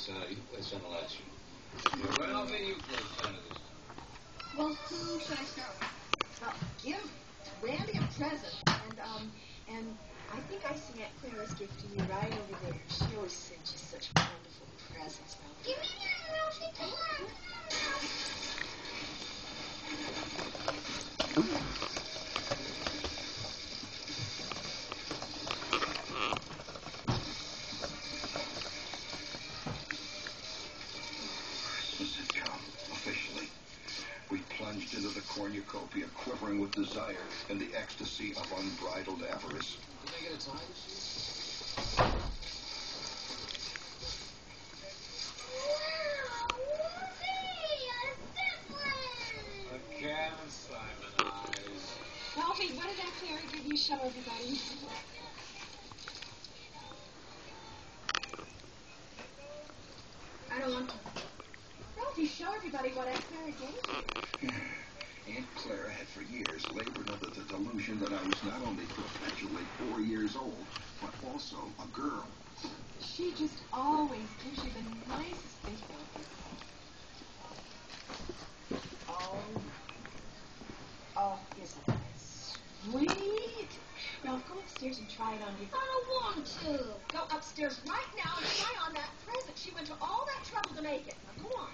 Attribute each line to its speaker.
Speaker 1: it's an election. Well, then you play Santa this time.
Speaker 2: Well, who should I start with? Well, give Randy a present, and I think I see Aunt Clara's gift to you right over there. She always sends you such wonderful presents, Ralphie.
Speaker 3: Give me that, Ralphie. Come on.
Speaker 4: Christmas had come, officially. We plunged into the cornucopia, quivering with desire and the ecstasy of unbridled avarice.
Speaker 1: Did they get a tie this year?
Speaker 3: Wow, whoopee! A sibling!
Speaker 1: Again, Simon Eyes.
Speaker 2: Ralphie, what did Aunt Clara give you? Show everybody. I don't want to. Ralphie, show everybody what Aunt Clara gave you.
Speaker 4: Aunt Clara had for years labored under the delusion that I was not only perpetually 4 years old, but also a girl.
Speaker 2: She just always gives you the nicest things, Ralphie. Oh, isn't that sweet? Ralph, go upstairs and try it on you.
Speaker 3: I don't want to.
Speaker 2: Go upstairs right now and try on that present. She went to all that trouble to make it. Now, go on.